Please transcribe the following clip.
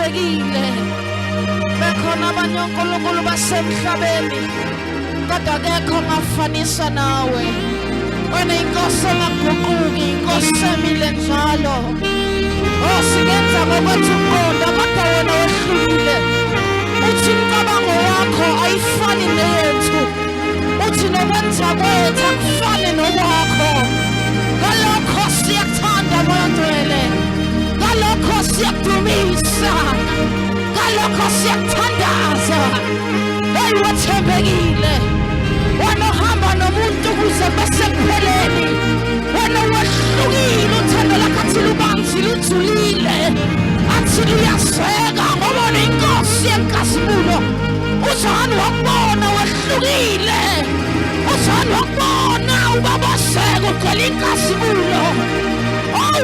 wathembekile. Bekhona abanye onkulunkulu basemhlabeni kodwa akekho ongafanisa nawe. Wena inkosi engaguquki, inkosi emile njalo. Oh, singenza ngokwethu ukuqonda kodwa wena wehlukile. Uthi imicabango yakho ayifani neyethu. Uthi nokwenza kwethu akufani nokwakho. Ngalokho siyakuthanda Moya Ngcwele. Ngalokho siyakudumisa. Ngalokho siyakuthandaza. Hey, wathembekile. Wena ohamba nomuntu kuze bese kupheleni. Wena wehlukile, uthando lakho athi lubanzi lujulile. Athi luyaseka ngoba unenkosi yenkazimulo. Uzani wakubona wehlukile. Uzani wakubona ubabaseka ugcwele inkazimulo. Oh,